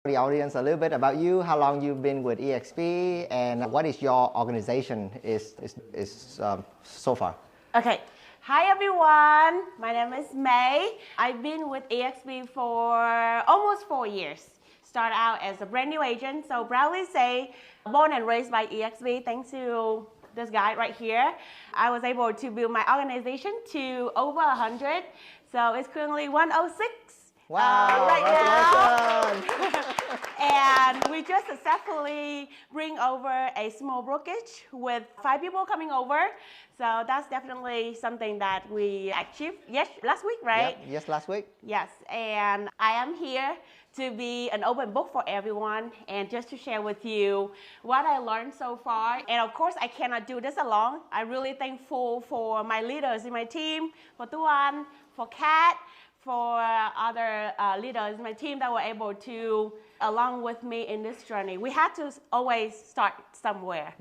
the audience a little bit about you, how long you've been with EXP, and what is your organization so far? Okay. Hi everyone, my name is May. I've been with EXP for almost 4 years. Started out as a brand new agent, so proudly say born and raised by EXP thanks to this guy right here. I was able to build my organization to over 100, so it's currently 106. Wow, right now. And we just successfully bring over a small brokerage with 5 people coming over. So that's definitely something that we achieved, yes, last week, right? Yep. Yes, last week. Yes, and I am here to be an open book for everyone and just to share with you what I learned so far. And of course, I cannot do this alone. I'm really thankful for my leaders in my team, for Tuan, for Kat, for other leaders in my team that were able to, along with me in this journey. We had to always start somewhere.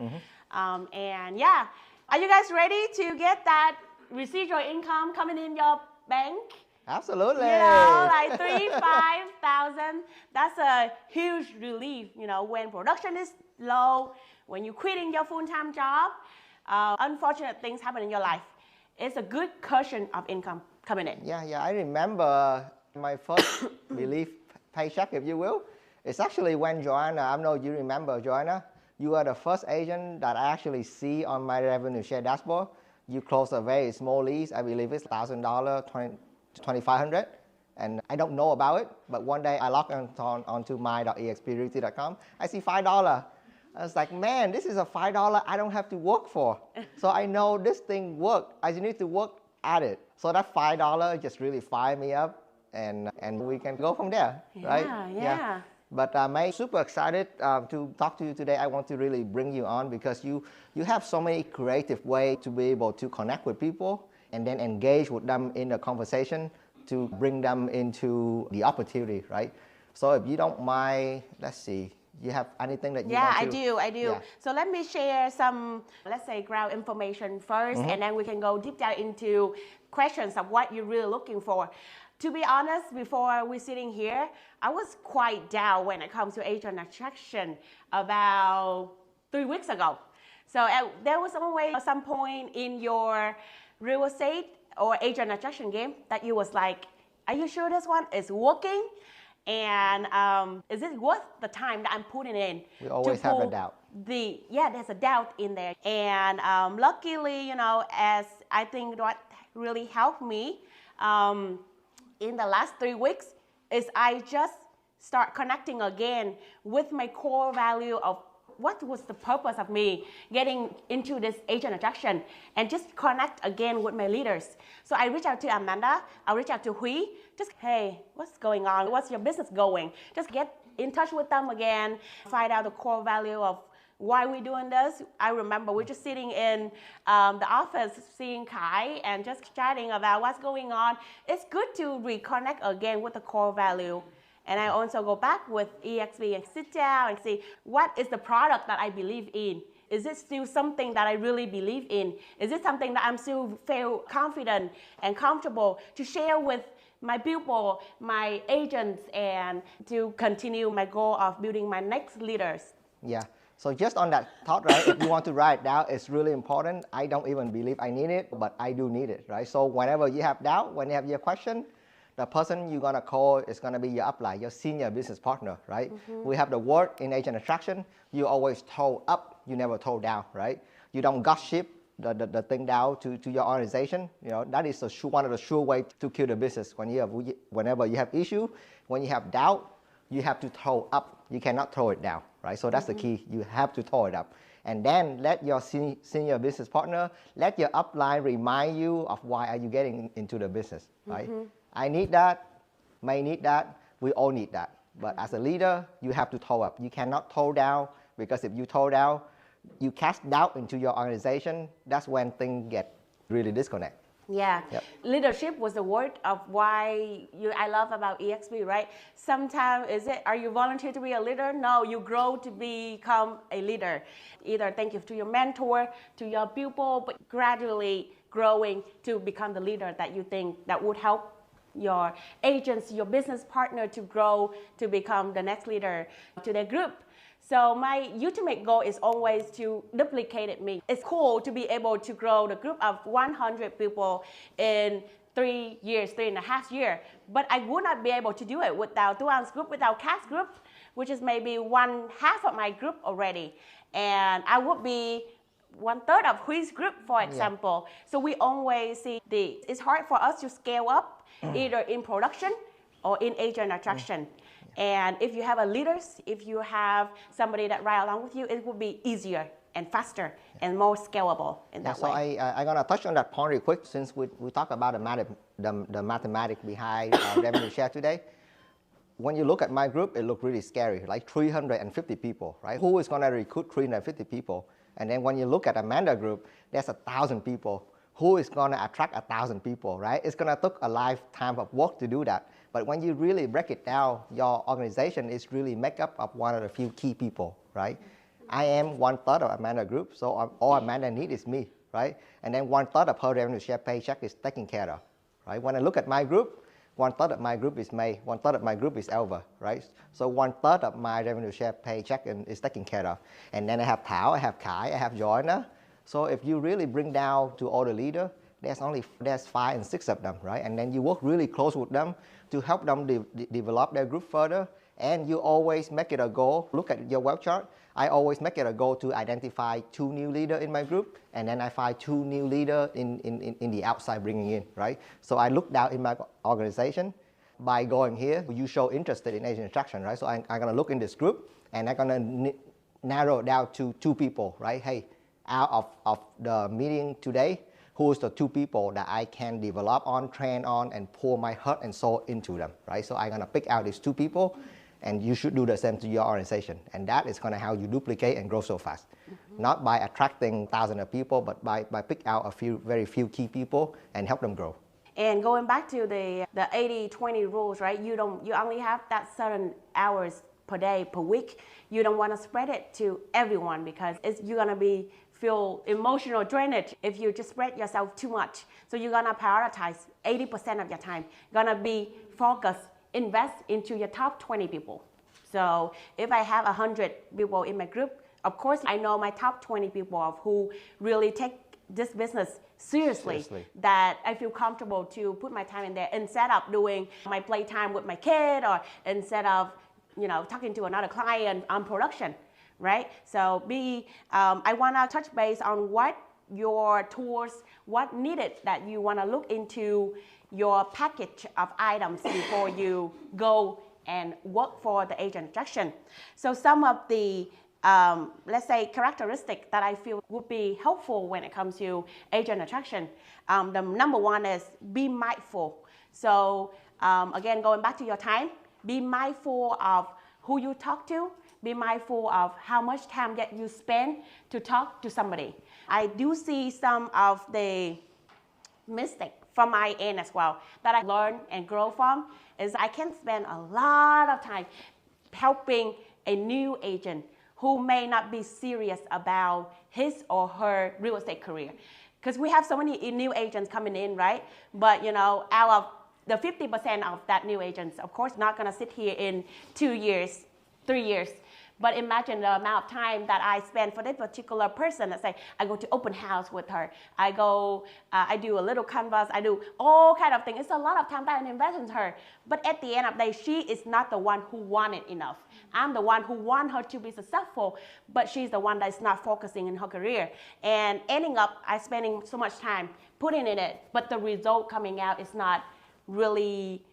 And yeah, are you guys ready to get that residual income coming in your bank? Absolutely. You know, like 3,000-5,000. That's a huge relief, you know, when production is low, when you're quitting your full-time job, unfortunate things happen in your life. It's a good cushion of income coming in. Yeah, I remember my first relief paycheck, if you will. It's actually when Joanna, I know you remember, Joanna, you are the first agent that I actually see on my revenue share dashboard. You closed a very small lease, I believe it's $1,000, $2,500, and I don't know about it, but one day I log onto my.exprealty.com, I see $5. I was like, man, this is a $5 I don't have to work for. So I know this thing worked. I just need to work at it. So that $5 just really fired me up, and we can go from there, right? Yeah. But I'm super excited to talk to you today. I want to really bring you on because you have so many creative ways to be able to connect with people and then engage with them in the conversation to bring them into the opportunity, right? So if you don't mind, let's see. You have anything that you want to? Yeah, I do. Yeah. So let me share some, let's say, ground information first, and then we can go deep down into questions of what you're really looking for. To be honest, before we're sitting here, I was quite down when it comes to agent attraction about 3 weeks ago. So there was always some point in your real estate or agent attraction game that you was like, are you sure this one is working? And is it worth the time that I'm putting in? We always have a doubt. There's a doubt in there. And luckily, you know, as I think what really helped me in the last 3 weeks is I just start connecting again with my core value of what was the purpose of me getting into this agent attraction, and just connect again with my leaders. So I reach out to Amanda, I reach out to Hui, just, hey, what's going on? What's your business going? Just get in touch with them again, find out the core value of why we're doing this. I remember we're just sitting in the office seeing Kai and just chatting about what's going on. It's good to reconnect again with the core value. And I also go back with EXP and sit down and see what is the product that I believe in. Is it still something that I really believe in? Is it something that I'm still feel confident and comfortable to share with my people, my agents, and to continue my goal of building my next leaders? Yeah. So just on that thought, right, if you want to write it down, it's really important. I don't even believe I need it, but I do need it, right? So whenever you have doubt, when you have your question, the person you're gonna call is gonna be your upline, your senior business partner, right? We have the word in agent attraction, you always toe up, you never toe down, right? You don't gossip the thing down to your organization. You know, that is one of the sure way to kill the business. Whenever you have issue, when you have doubt, you have to toe up. You cannot throw it down, right? So that's the key. You have to throw it up. And then let your senior business partner, let your upline remind you of why are you getting into the business, right? I need that, may need that, we all need that. But as a leader, you have to toe up. You cannot toe down, because if you toe down, you cast doubt into your organization. That's when things get really disconnected. Yeah, leadership was the word of why I love about EXP, right? Sometimes are you volunteer to be a leader? No, you grow to become a leader. Either thank you to your mentor, to your pupil, but gradually growing to become the leader that you think that would help your agents, your business partner to grow to become the next leader to their group. So my ultimate goal is always to duplicate me. It's cool to be able to grow the group of 100 people in 3 years, 3.5 years. But I would not be able to do it without Tuan's group, without Kat's group, which is maybe 1/2 of my group already. And I would be 1/3 of his group, for example. So we always see it's hard for us to scale up either in production or in agent attraction. And if you have a leaders, if you have somebody that ride along with you, it will be easier and faster and more scalable in that way. So I'm gonna touch on that point real quick since we talk about the mathematics behind revenue share today. When you look at my group, it looked really scary, like 350 people, right? Who is gonna recruit 350 people? And then when you look at Amanda group, there's 1,000 people. Who is gonna attract 1,000 people, right? It's gonna take a lifetime of work to do that. But when you really break it down, your organization is really made up of one of the few key people, right? I am 1/3 of Amanda group, so all Amanda needs is me, right? And then 1/3 of her revenue share paycheck is taken care of, right? When I look at my group, 1/3 of my group is May, 1/3 of my group is Elva, right? So 1/3 of my revenue share paycheck is taken care of. And then I have Thảo, I have Kai, I have Joanna. So if you really bring down to all the leaders, there's 5 and 6 of them, right? And then you work really close with them to help them develop their group further. And you always make it a goal. Look at your web chart. I always make it a goal to identify 2 new leaders in my group, and then I find 2 new leaders in the outside bringing in, right? So I look down in my organization. By going here, you show interested in agent attraction, right? So I'm gonna look in this group, and I'm gonna narrow it down to 2 people, right? Hey, out of the meeting today, who's the 2 people that I can develop on, train on, and pour my heart and soul into them, right? So I'm gonna pick out these 2 people, and you should do the same to your organization. And that is gonna help you duplicate and grow so fast. Not by attracting thousands of people, but by pick out very few key people and help them grow. And going back to the 80-20 rules, right? You only have that certain hours per day, per week. You don't want to spread it to everyone because you're gonna feel emotional drainage if you just spread yourself too much. So you're gonna prioritize 80% of your time. Gonna be focused, invest into your top 20 people. So if I have 100 people in my group, of course I know my top 20 people of who really take this business seriously, that I feel comfortable to put my time in there instead of doing my playtime with my kid or instead of talking to another client on production, right? So I want to touch base on what your tools, what needed that you want to look into your package of items before you go and work for the agent attraction. So some of the let's say characteristics that I feel would be helpful when it comes to agent attraction. The number 1 is be mindful. So again, going back to your time, be mindful of who you talk to. Be mindful of how much time that you spend to talk to somebody. I do see some of the mistakes from my end as well that I learn and grow from is I can spend a lot of time helping a new agent who may not be serious about his or her real estate career. Because we have so many new agents coming in, right? But out of the 50% of that new agents, of course, not gonna sit here in 2 years, 3 years. But imagine the amount of time that I spend for that particular person. Let's say I go to open house with her. I go, I do a little canvas. I do all kind of things. It's a lot of time that I invest in her. But at the end of the day, she is not the one who wanted enough. I'm the one who want her to be successful, but she's the one that's not focusing in her career. And ending up, I spending so much time putting in it, but the result coming out is not really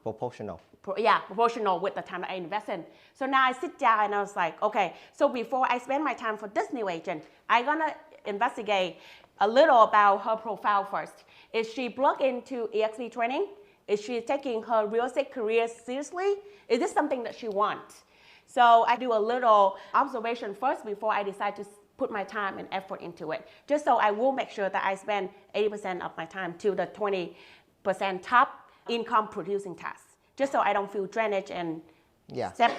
proportional. Proportional with the time that I invest in. So now I sit down and I was like, okay, so before I spend my time for this new agent, I'm gonna investigate a little about her profile first. Is she plugged into EXP training? Is she taking her real estate career seriously? Is this something that she wants? So I do a little observation first before I decide to put my time and effort into it. Just so I will make sure that I spend 80% of my time to the 20% top income producing tasks. Just so I don't feel drainage and step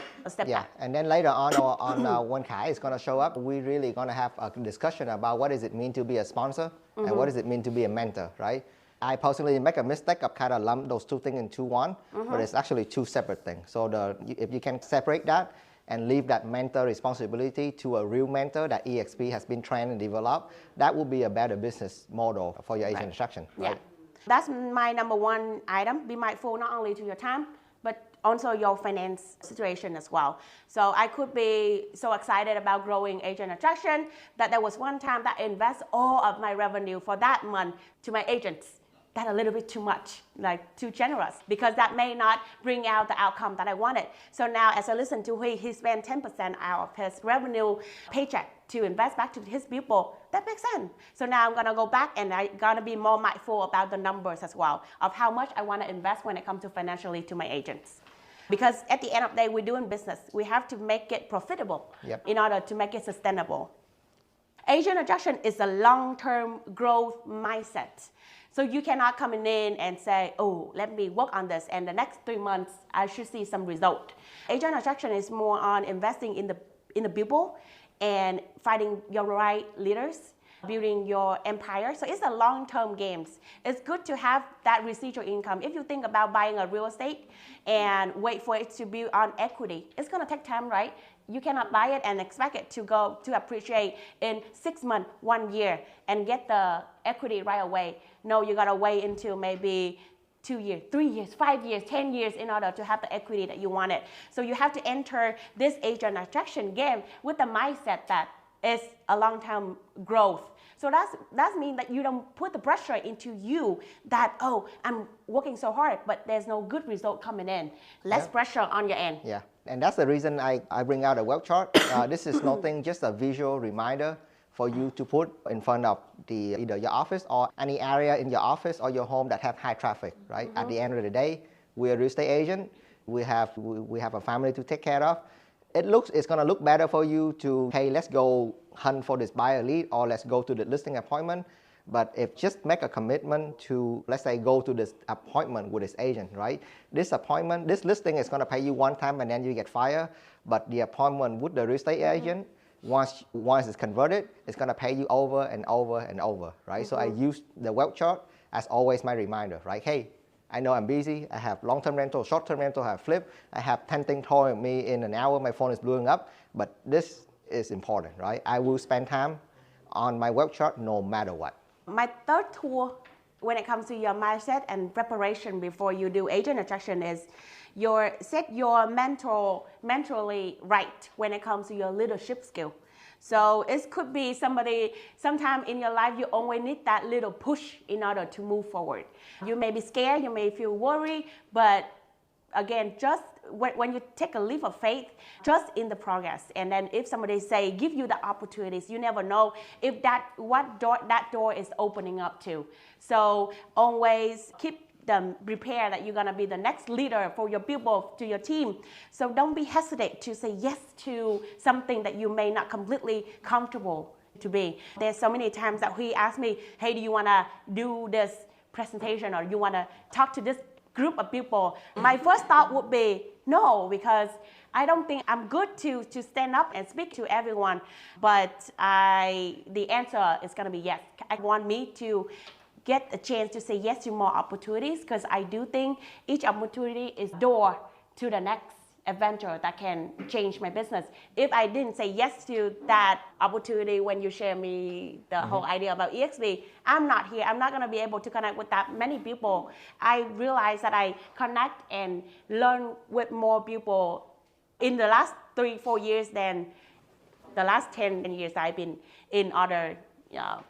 back. And then later on when Kai is going to show up, we're really going to have a discussion about what does it mean to be a sponsor and what does it mean to be a mentor, right? I personally make a mistake of kind of lump those two things into one, but it's actually two separate things. So if you can separate that and leave that mentor responsibility to a real mentor that EXP has been trained and developed, that will be a better business model for your agent instruction. Right? Yeah. That's my number one item. Be mindful not only to your time, but also your finance situation as well. So I could be so excited about growing agent attraction that there was one time that I invest all of my revenue for that month to my agents. That's a little bit too much, like too generous, because that may not bring out the outcome that I wanted. So now as I listen to he spent 10% out of his revenue paycheck to invest back to his people. That makes sense. So now I'm gonna go back and I'm gonna be more mindful about the numbers as well, of how much I wanna invest when it comes to financially to my agents. Because at the end of the day, we're doing business. We have to make it profitable in order to make it sustainable. Agent attraction is a long-term growth mindset. So you cannot come in and say, oh, let me work on this, and the next 3 months, I should see some result. Agent attraction is more on investing in the people and finding your right leaders, building your empire. So it's a long-term game. It's good to have that residual income. If you think about buying a real estate and wait for it to build on equity, it's gonna take time, right? You cannot buy it and expect it to appreciate in 6 months, 1 year, and get the equity right away. No, you gotta wait until maybe 2 years, 3 years, 5 years, 10 years in order to have the equity that you wanted. So you have to enter this agent attraction game with the mindset that it's a long-term growth. So that means that you don't put the pressure into you that, oh, I'm working so hard, but there's no good result coming in. Less pressure on your end. Yeah, and that's the reason I bring out a web chart. This is nothing, just a visual reminder for you to put in front of either your office or any area in your office or your home that have high traffic, right? At the end of the day, we're a real estate agent. We have a family to take care of. It's gonna look better for you to, hey, let's go hunt for this buyer lead, or let's go to the listing appointment. But if just make a commitment to, let's say, go to this appointment with this agent, right? This listing is gonna pay you one time and then you get fired. But the appointment with the real estate agent, once it's converted, it's gonna pay you over and over and over, right? So I use the web chart as always my reminder, right? Hey, I know I'm busy. I have long-term rental, short-term rental, I have flip. I have 10 things calling me in an hour. My phone is blowing up. But this is important, right? I will spend time on my web chart no matter what. My third tool when it comes to your mindset and preparation before you do agent attraction is set your mentally right when it comes to your leadership skill. So it could be sometime in your life, you always need that little push in order to move forward. You may be scared, you may feel worried, but again, just when you take a leap of faith, trust in the progress. And then if somebody give you the opportunities, you never know if that door is opening up to. So always keep them prepared that you're gonna be the next leader for your people, to your team. So don't be hesitant to say yes to something that you may not completely comfortable to be. There's so many times that he asked me, hey, do you wanna do this presentation, or you wanna talk to this group of people? My first thought would be no, because I don't think I'm good to stand up and speak to everyone. But the answer is gonna be yes. I want me to get a chance to say yes to more opportunities, because I do think each opportunity is door to the next adventure that can change my business. If I didn't say yes to that opportunity when you share me the whole idea about EXP, I'm not here. I'm not gonna be able to connect with that many people. I realize that I connect and learn with more people in the last 3-4 years than the last 10 years I've been in other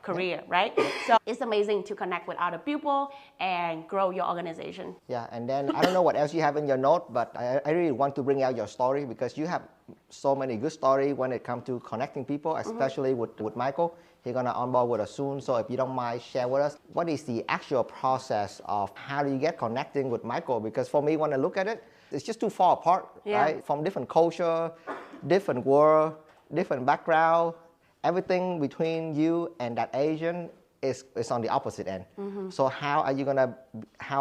career, right? So it's amazing to connect with other people and grow your organization. Yeah, and then I don't know what else you have in your note, but I really want to bring out your story, because you have so many good stories when it comes to connecting people, especially with Michael. He's gonna onboard with us soon, so if you don't mind, share with us what is the actual process of how do you get connecting with Michael? Because for me, when I look at it, it's just too far apart, right? From different culture, different world, different background. Everything between you and that agent is on the opposite end. So how are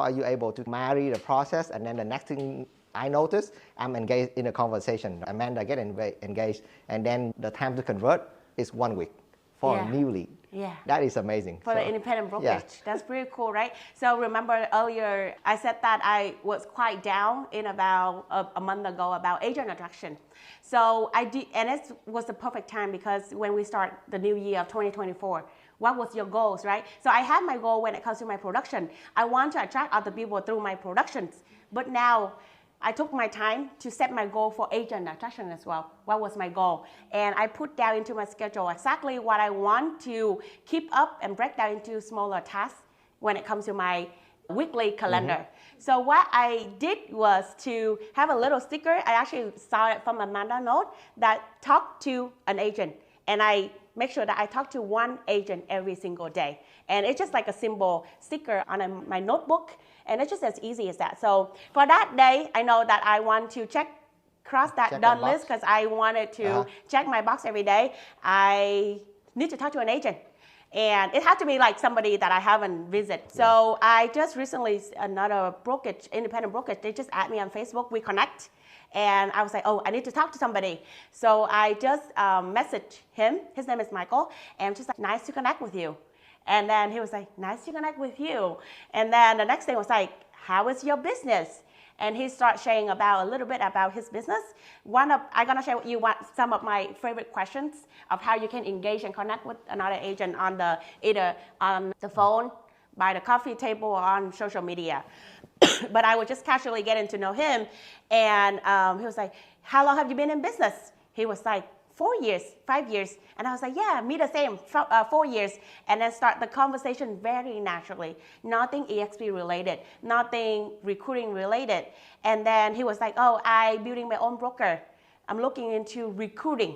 you able to marry the process? And then the next thing I notice, I'm engaged in a conversation. Amanda get engaged, and then the time to convert is 1 week. for a new lead. Yeah. That is amazing. For the independent brokerage. Yeah. That's pretty cool, right? So remember earlier, I said that I was quite down in about a month ago about agent attraction. So I did, and it was the perfect time because when we start the new year of 2024, what was your goals, right? So I had my goal when it comes to my production. I want to attract other people through my productions. But now I took my time to set my goal for agent attraction as well. What was my goal? And I put down into my schedule exactly what I want to keep up and break down into smaller tasks when it comes to my weekly calendar. So what I did was to have a little sticker. I actually saw it from Amanda Note that talk to an agent. And I make sure that I talk to one agent every single day. And it's just like a simple sticker on my notebook. And it's just as easy as that. So for that day, I know that I want to cross that done list because I wanted to check my box every day. I need to talk to an agent. And it had to be like somebody that I haven't visited. So I just recently, another brokerage, independent brokerage, they just add me on Facebook, we connect. And I was like, oh, I need to talk to somebody. So I just messaged him, his name is Michael, and just like, nice to connect with you. And then he was like, nice to connect with you. And then the next thing was like, how is your business? And he started sharing about a little bit about his business. I'm gonna share with you some of my favorite questions of how you can engage and connect with another agent on either on the phone, by the coffee table, or on social media. But I would just casually getting to know him. And he was like, how long have you been in business? He was like, 4 years, 5 years. And I was like, yeah, me the same, 4 years. And then start the conversation very naturally. Nothing EXP related, nothing recruiting related. And then he was like, oh, I'm building my own broker. I'm looking into recruiting.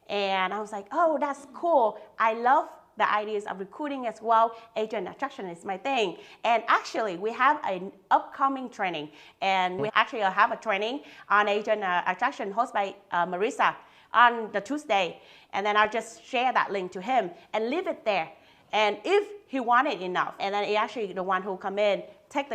And I was like, oh, that's cool. I love the ideas of recruiting as well. Agent attraction is my thing. And actually, we have an upcoming training. And we actually have a training on agent attraction hosted by Marisa on the Tuesday. And then I'll just share that link to him and leave it there. And if he wanted enough, and then he actually the one who come in, took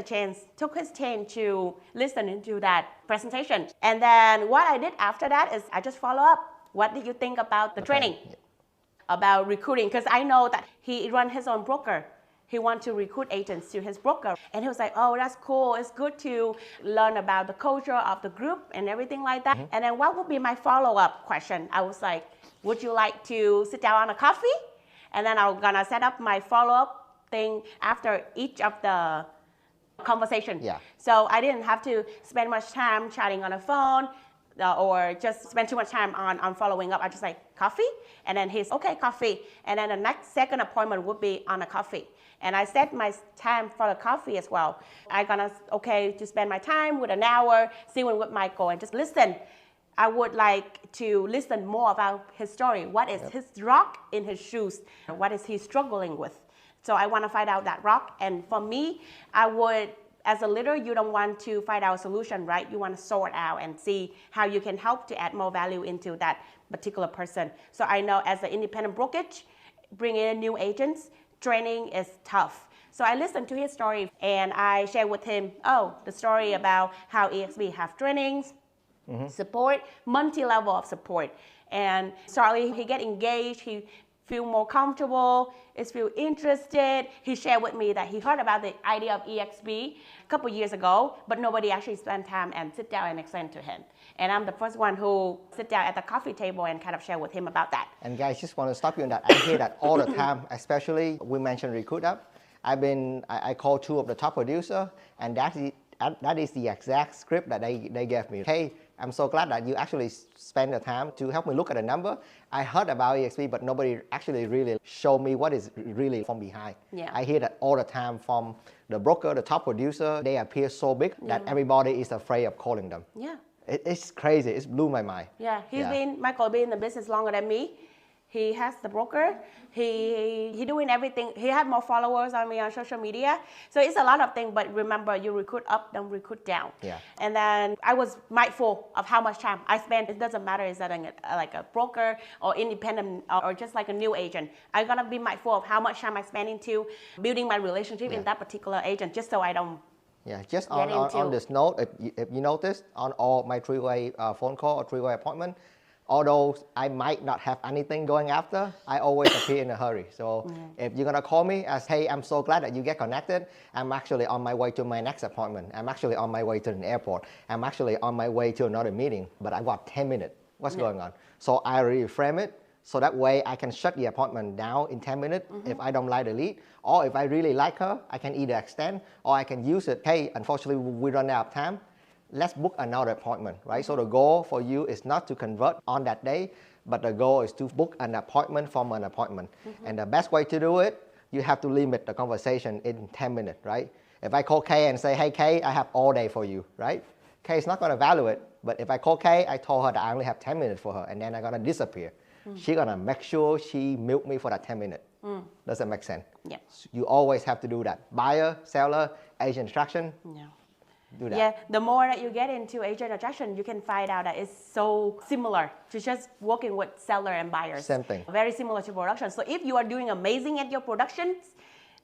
his chance to listen into that presentation. And then what I did after that is I just follow up. What did you think about the training? About recruiting? Because I know that he runs his own broker. He wants to recruit agents to his broker. And he was like, oh, that's cool. It's good to learn about the culture of the group and everything like that. And then what would be my follow-up question? I was like, would you like to sit down on a coffee? And then I'm gonna set up my follow-up thing after each of the conversation. So I didn't have to spend much time chatting on the phone or just spend too much time on following up. I just like, coffee? And then he's, okay, coffee. And then the second appointment would be on a coffee. And I set my time for the coffee as well. I'm gonna, to spend my time with an hour, sitting with Michael and just listen. I would like to listen more about his story. What is his rock in his shoes? What is he struggling with? So I want to find out that rock. And for me, I would, as a leader, you don't want to find out a solution, right? You want to sort out and see how you can help to add more value into that particular person. So I know as an independent brokerage, bringing in new agents, training is tough. So I listened to his story and I shared with him, the story about how EXP have trainings, support, multi-level of support. And slowly he get engaged, he feel more comfortable, is feel interested. He shared with me that he heard about the idea of EXP a couple years ago, but nobody actually spent time and sit down and explain to him. And I'm the first one who sit down at the coffee table and kind of share with him about that. And guys, just want to stop you on that. I hear that all the time, especially we mentioned Recruit Up. I call 2 of the top producer, and that is the exact script that they gave me. Hey, I'm so glad that you actually spend the time to help me look at the number. I heard about EXP, but nobody actually really showed me what is really from behind. I hear that all the time from the broker, the top producer. They appear so big that everybody is afraid of calling them. It's crazy. It's blew my mind. Michael been in the business longer than me. He has the broker. He doing everything. He had more followers on me on social media. So it's a lot of things, but remember, you recruit up, don't recruit down. And then I was mindful of how much time I spend. It doesn't matter is that like a broker or independent or just like a new agent. I'm gonna be mindful of how much time I spend into building my relationship in that particular agent, just so I don't. Just on this note, if you notice, on all my 3-way phone call or 3-way appointment, Although I might not have anything going after, I always appear in a hurry. So if you're gonna call me as, hey, I'm so glad that you get connected, I'm actually on my way to my next appointment. I'm actually on my way to an airport. I'm actually on my way to another meeting, but I got 10 minutes. What's going on? So I reframe it. So that way I can shut the appointment down in 10 minutes if I don't like the lead. Or if I really like her, I can either extend or I can use it. Hey, unfortunately, we run out of time. Let's book another appointment, right? So the goal for you is not to convert on that day, but the goal is to book an appointment from an appointment. And the best way to do it, you have to limit the conversation in 10 minutes, right? If I call Kay and say, hey, Kay, I have all day for you, right? Kay is not going to value it. But if I call Kay, I told her that I only have 10 minutes for her, and then I'm going to disappear. She's going to make sure she milk me for that 10 minutes. Does that make sense? Yeah. You always have to do that. Buyer, seller, agent attraction. Yeah. Do that. Yeah, the more that you get into agent attraction, you can find out that it's so similar to just working with seller and buyers. Same thing. Very similar to production. So if you are doing amazing at your productions,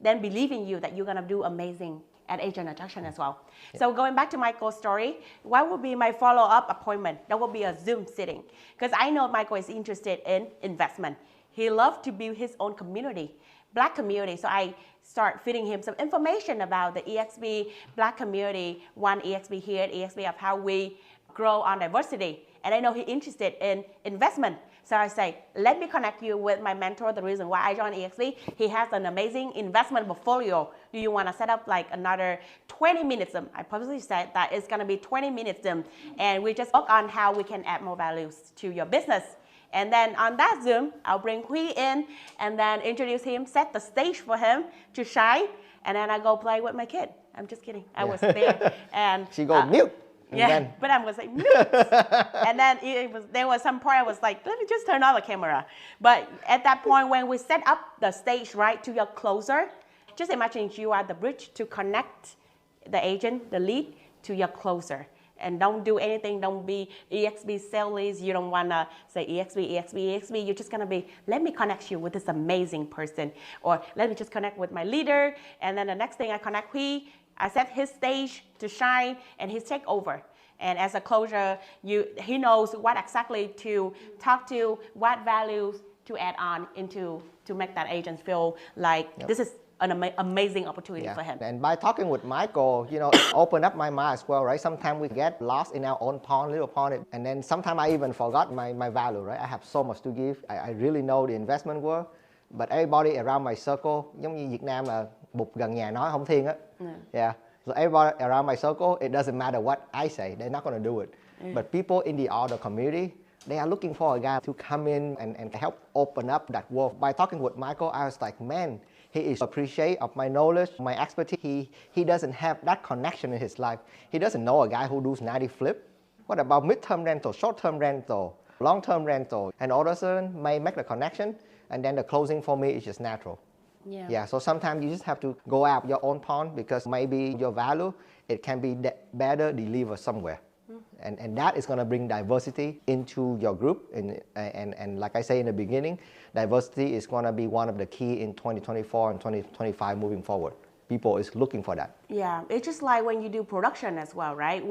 then believe in you that you're gonna do amazing at agent attraction as well. Yeah. So going back to Michael's story, what would be my follow-up appointment? That would be a Zoom sitting. Because I know Michael is interested in investment. He loves to build his own community, Black community. So I start feeding him some information about the EXP Black community, one EXP here, EXP of how we grow on diversity. And I know he's interested in investment. So I say, let me connect you with my mentor. The reason why I joined EXP, he has an amazing investment portfolio. Do you want to set up like another 20 minutes? I probably said that it's going to be 20 minutes. And we just work on how we can add more values to your business. And then on that Zoom, I'll bring Huy in and then introduce him, set the stage for him to shine. And then I go play with my kid. I'm just kidding. I was there. And she go mute. Yeah, but I was like, mute. And then there was some point I was like, let me just turn on the camera. But at that point, when we set up the stage right to your closer, just imagine you are the bridge to connect the agent, the lead, to your closer. And don't do anything, don't be EXP sales. You don't want to say EXP, EXP, EXP. You're just going to be, let me connect you with this amazing person. Or let me just connect with my leader. And then the next thing I connect Huy, I set his stage to shine and his take over. And as a closer, he knows what exactly to talk to, what values to add on into to make that agent feel like this is an amazing opportunity for him. And by talking with Michael, you know, it opened up my mind as well, right? Sometimes we get lost in our own pond, little pond, and then sometimes I even forgot my value, right? I have so much to give. I really know the investment world, but everybody around my circle, giống như Việt Nam là bụt gần nhà nói không thiên á. Yeah. So everybody around my circle, it doesn't matter what I say, they're not going to do it. But people in the other community, they are looking for a guy to come in and help open up that world. By talking with Michael, I was like, man, he is appreciative of my knowledge, my expertise. He doesn't have that connection in his life. He doesn't know a guy who does 90 flip. What about mid-term rental, short-term rental, long-term rental? And all of a sudden, may make the connection, and then the closing for me is just natural. Yeah, so sometimes you just have to go out your own pond because maybe your value, it can be better delivered somewhere. And that is going to bring diversity into your group. And like I say in the beginning, diversity is going to be one of the key in 2024 and 2025 moving forward. People is looking for that. Yeah, it's just like when you do production as well, right?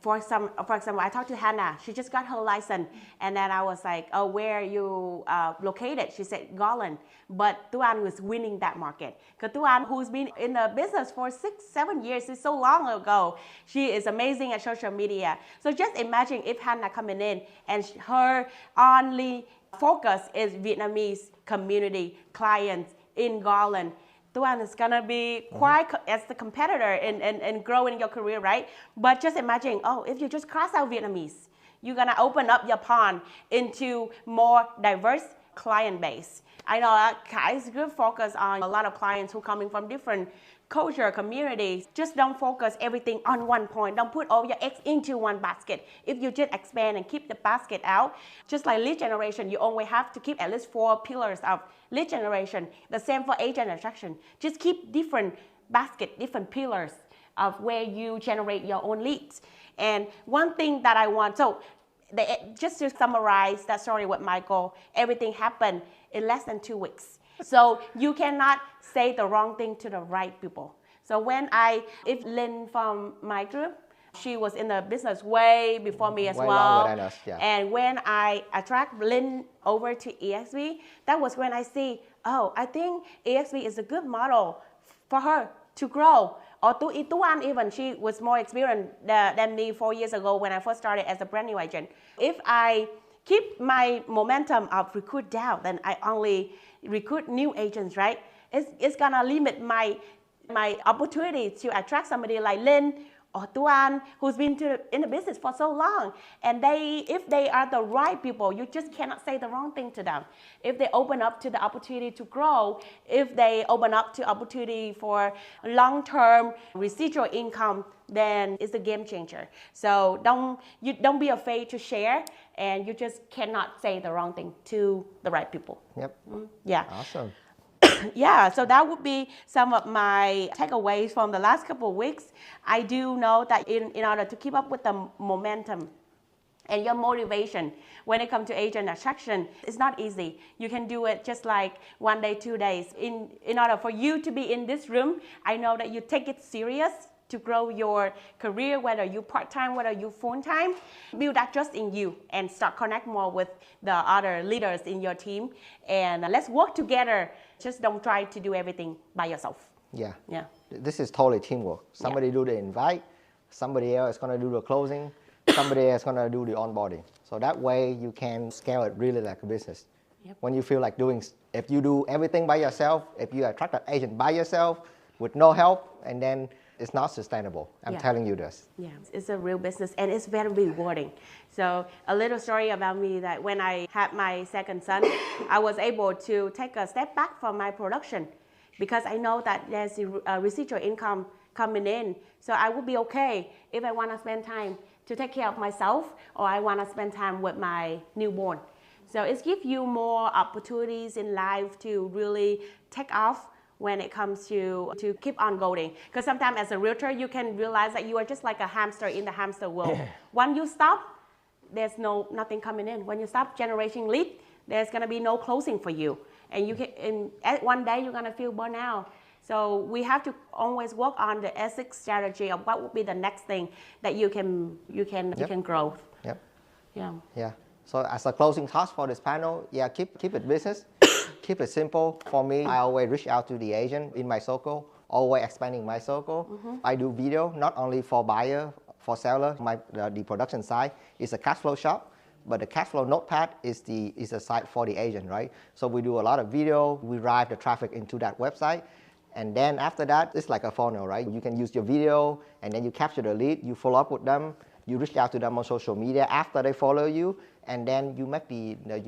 For example, I talked to Hannah. She just got her license. And then I was like, oh, where are you located? She said, Garland. But Tuan was winning that market. Because Tuan, who's been in the business for 6-7 years, it's so long ago. She is amazing at social media. So just imagine if Hannah coming in and her only focus is Vietnamese community clients in Garland. Tuan is gonna be quite as the competitor and growing your career, right? But just imagine, oh, if you just cross out Vietnamese, you're gonna open up your pond into more diverse client base. I know Kai's group focus on a lot of clients who coming from different culture, communities. Just don't focus everything on one point. Don't put all your eggs into one basket. If you just expand and keep the basket out, just like lead generation, you only have to keep at least 4 pillars of lead generation. The same for agent attraction. Just keep different basket, different pillars of where you generate your own leads. And one thing that I want, just to summarize that story with Michael, everything happened in less than 2 weeks. So you cannot say the wrong thing to the right people. So if Lynn from my group She was in the business way before me as Way well. longer than us, yeah. And when I attract Lynn over to EXP, that was when I see, oh, I think EXP is a good model for her to grow. Or Tuan even, she was more experienced than me 4 years ago when I first started as a brand new agent. If I keep my momentum of recruit down, then I only recruit new agents, right? It's gonna limit my opportunity to attract somebody like Lynn or Tuan, who's been in the business for so long. And if they are the right people, you just cannot say the wrong thing to them. If they open up to the opportunity to grow, if they open up to opportunity for long-term residual income, then it's a game changer. So don't be afraid to share, and you just cannot say the wrong thing to the right people. Yep. Yeah. Awesome. Yeah, so that would be some of my takeaways from the last couple of weeks. I do know that in order to keep up with the momentum and your motivation when it comes to agent attraction, it's not easy. You can do it just like 1 day, 2 days. In order for you to be in this room, I know that you take it serious to grow your career, whether you part-time, whether you full-time. Build that trust in you and start connect more with the other leaders in your team. And let's work together. Just don't try to do everything by yourself. Yeah. Yeah. This is totally teamwork. Somebody do the invite, somebody else is going to do the closing, somebody else is going to do the onboarding. So that way you can scale it really like a business. Yep. When you feel like if you do everything by yourself, if you attract an agent by yourself with no help, and then it's not sustainable. I'm telling you this. Yeah, it's a real business and it's very rewarding. So a little story about me that when I had my second son, I was able to take a step back from my production because I know that there's a residual income coming in. So I would be okay if I want to spend time to take care of myself or I want to spend time with my newborn. So it gives you more opportunities in life to really take off when it comes to keep on going. Because sometimes as a realtor, you can realize that you are just like a hamster in the hamster world. When you stop, there's nothing coming in. When you stop generating lead, there's gonna be no closing for you. And one day you're gonna feel burnt out. So we have to always work on the exit strategy of what would be the next thing that you can grow. Yep. Yeah. Yeah. So as a closing thoughts for this panel, yeah, keep it business. Keep it simple. For me, I always reach out to the agent in my circle, always expanding my circle. I do video, not only for buyer, for seller. The production side is a cash flow shop, but the cash flow notepad is a site for the agent, right? So we do a lot of video, we drive the traffic into that website. And then after that, it's like a funnel, right? You can use your video and then you capture the lead, you follow up with them, you reach out to them on social media after they follow you, and then you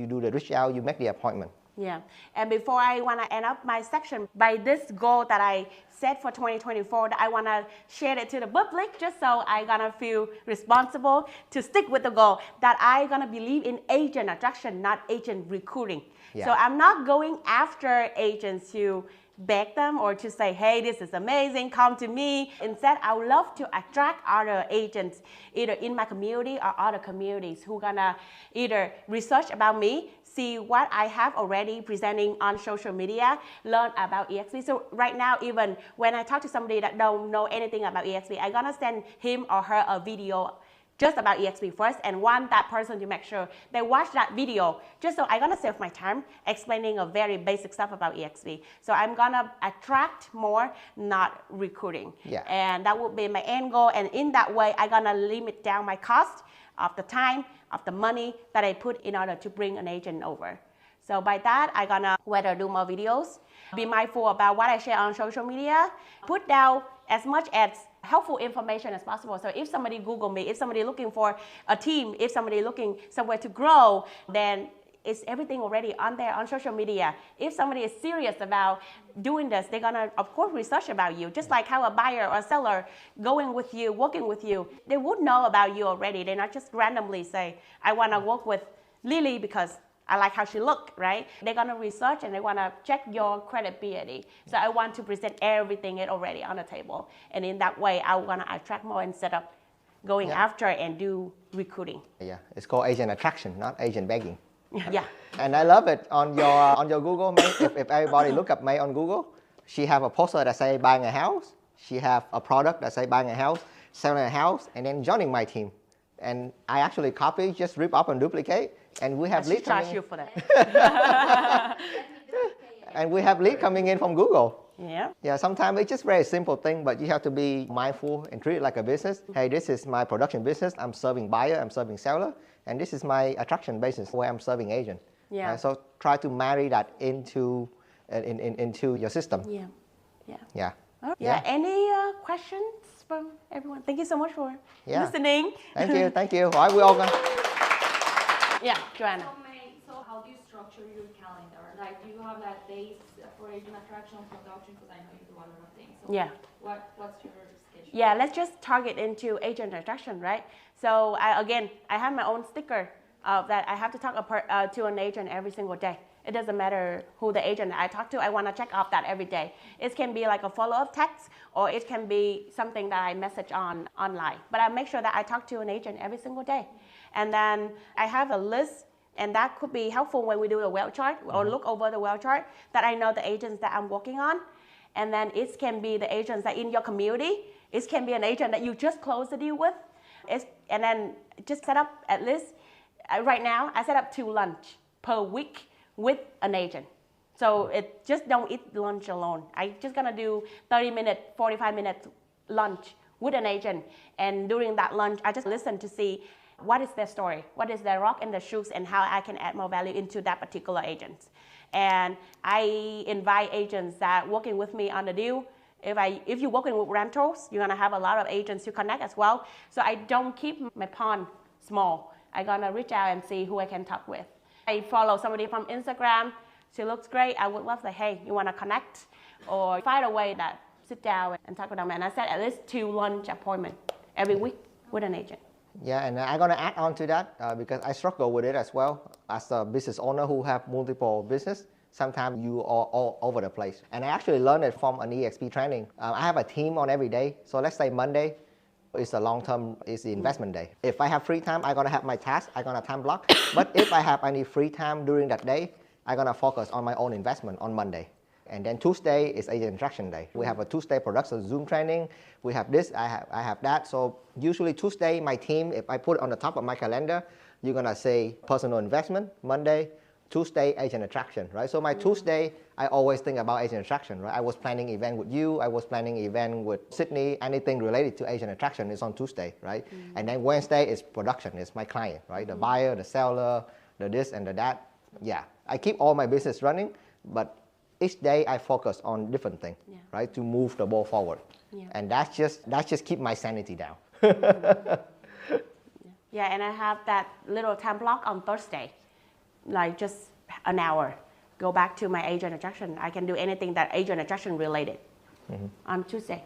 do the reach out, you make the appointment. Yeah, and before I want to end up my section, by this goal that I set for 2024, that I want to share it to the public just so I gonna feel responsible to stick with the goal, that I gonna believe in agent attraction, not agent recruiting. Yeah. So I'm not going after agents to beg them or to say, hey, this is amazing, come to me. Instead, I would love to attract other agents, either in my community or other communities who gonna either research about me, see what I have already presenting on social media, learn about EXP. So right now, even when I talk to somebody that don't know anything about EXP, I'm gonna send him or her a video just about EXP first and want that person to make sure they watch that video just so I'm gonna save my time explaining a very basic stuff about EXP. So I'm gonna attract more, not recruiting. Yeah. And that would be my end goal, and in that way, I'm gonna limit down my cost of the time, of the money that I put in order to bring an agent over. So by that, I'm gonna whether do more videos, be mindful about what I share on social media, put down as much as helpful information as possible. So if somebody Google me, if somebody looking for a team, if somebody looking somewhere to grow, then it's everything already on there on social media. If somebody is serious about doing this, they're gonna, of course, research about you. Just like how a buyer or seller going with you, working with you, they would know about you already. They're not just randomly say, I wanna work with Lily because I like how she look, right? They're gonna research and they wanna check your credibility. So I want to present everything already on the table. And in that way, I wanna attract more instead of going after and do recruiting. Yeah, it's called agent attraction, not agent begging. Yeah. And I love it on your Google, May. If everybody look up May on Google, she have a poster that say buying a house. She have a product that say buying a house. selling a house, and then joining my team. And I actually copy, just rip up and duplicate, and we have I leads should charge coming you for that. and we have lead coming in from Google. Yeah. Yeah, sometimes it's just very simple thing, but you have to be mindful and treat it like a business. Hey, this is my production business. I'm serving buyer, I'm serving seller, and this is my attraction business where I'm serving agent. Yeah. Right? So try to marry that into your system. Yeah. Yeah. Yeah. Oh, yeah. Any questions from everyone? Thank you so much for listening. Thank you. All right, we all gonna. Yeah, Joanna. So how do you structure your calendar? Like, do you have that days for agent attraction production? Because I know you do a lot of things. So Yeah. What's your schedule? Yeah, let's just target into agent attraction, right? So I have my own sticker that I have to talk to an agent every single day. It doesn't matter who the agent I talk to. I want to check off that every day. It can be like a follow-up text, or it can be something that I message online. But I make sure that I talk to an agent every single day. And then I have a list, and that could be helpful when we do the well chart or look over the well chart, that I know the agents that I'm working on. And then it can be the agents that in your community. It can be an agent that you just closed the deal with. And then just set up at least, right now, I set up 2 lunch per week with an agent. So it just don't eat lunch alone. I just gonna do 30-minute, 45-minute lunch with an agent. And during that lunch, I just listen to see what is their story, what is their rock in their shoes, and how I can add more value into that particular agent. And I invite agents that working with me on the deal. If you're working with rentals, you're gonna have a lot of agents to connect as well. So I don't keep my pond small. I'm gonna reach out and see who I can talk with. I follow somebody from Instagram. She looks great. I would love to, hey, you wanna connect? Or find a way that sit down and talk with them. And I set at least 2 lunch appointments every week with an agent. Yeah, and I'm gonna add on to that because I struggle with it as well. As a business owner who have multiple business, sometimes you are all over the place. And I actually learned it from an EXP training. I have a team on every day. So let's say Monday is a long-term, is the investment day. If I have free time, I'm gonna have my task, I'm gonna time block. But if I have any free time during that day, I'm gonna focus on my own investment on Monday. And then Tuesday is agent attraction day. We have a Tuesday production Zoom training. We have this, I have that. So usually Tuesday, my team, if I put it on the top of my calendar, you're gonna say personal investment, Monday, Tuesday, agent attraction, right? So my Tuesday, I always think about agent attraction, right? I was planning event with you, I was planning event with Sydney, anything related to agent attraction is on Tuesday, right? And then Wednesday is production, it's my client, right? The buyer, the seller, the this and the that. Yeah, I keep all my business running, but each day I focus on different things, right? To move the ball forward. Yeah. And that's just keep my sanity down. Yeah, and I have that little time block on Thursday, like just an hour. Go back to my agent attraction. I can do anything that agent attraction related on Tuesday.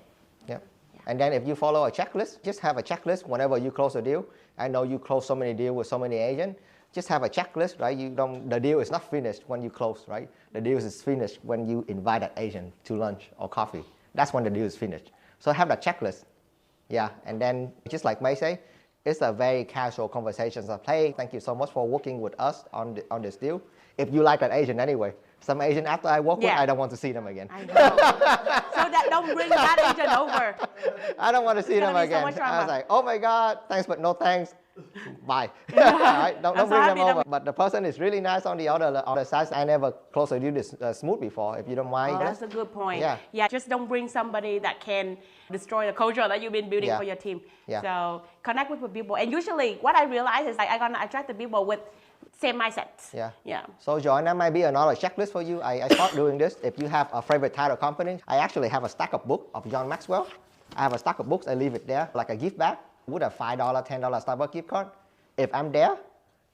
Yeah. And then if you follow a checklist, just have a checklist whenever you close a deal. I know you close so many deals with so many agents. Just have a checklist, right? The deal is not finished when you close, right? The deal is finished when you invite that agent to lunch or coffee. That's when the deal is finished. So have that checklist. Yeah, and then just like May say, it's a very casual conversation of, hey, thank you so much for working with us on this deal. If you like that agent anyway. Some agent after I work with, I don't want to see them again. I know. So that don't bring that agent over. I don't want to see them again. So I was like, oh my God, thanks but no thanks. Bye. Right? Don't bring them over. But the person is really nice on the other side. I never closed a deal this smooth before, if you don't mind. Oh, that's a good point. Yeah. Just don't bring somebody that can destroy the culture that you've been building for your team. Yeah. So connect with people. And usually what I realize is I'm gonna attract the people with same mindset. Yeah. So Joanna, might be another checklist for you. I start doing this. If you have a favorite title company, I actually have a stack of books of John Maxwell. I have a stack of books. I leave it there like a gift bag with a $5, $10 Starbucks gift card. If I'm there,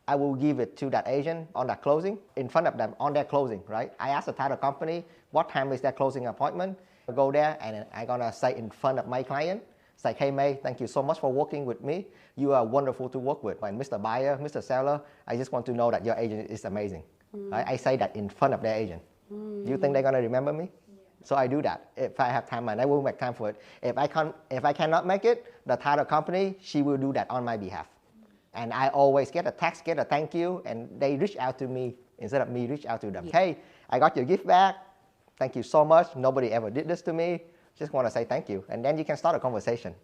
I will give it to that agent on that closing, in front of them on their closing, right? I ask the title company, what time is their closing appointment? I go there and I'm gonna say in front of my client, say, hey May, thank you so much for working with me. You are wonderful to work with. And Mr. Buyer, Mr. Seller, I just want to know that your agent is amazing. Right? I say that in front of their agent. Do you think they're gonna remember me? So I do that. If I have time, and I will make time for it. If I cannot make it, the title company, she will do that on my behalf. And I always get a text, get a thank you, and they reach out to me instead of me reach out to them. Hey, I got your gift back. Thank you so much. Nobody ever did this to me. Just want to say thank you. And then you can start a conversation.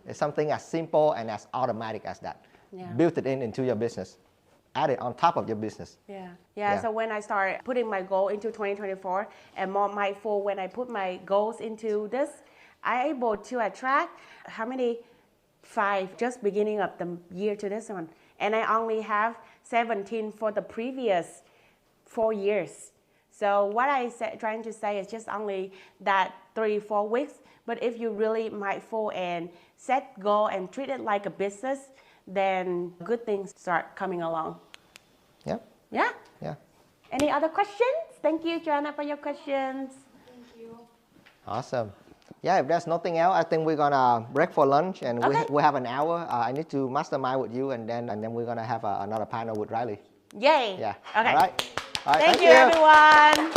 It's something as simple and as automatic as that. Yeah. Build it into your business. Add it on top of your business. Yeah. So when I start putting my goal into 2024 and more mindful when I put my goals into this, I'm able to attract how many? 5 just beginning of the year to this one. And I only have 17 for the previous 4 years. So what I trying to say is just only that 3-4 weeks. But if you're really mindful and set goal and treat it like a business, then good things start coming along. Yeah. Yeah? Yeah. Any other questions? Thank you, Joanna, for your questions. Thank you. Awesome. Yeah, if there's nothing else, I think we're gonna break for lunch, and Okay. we have an hour. I need to mastermind with you, and then we're gonna have another panel with Riley. Yay. Yeah. Okay. All right. Thank you, everyone.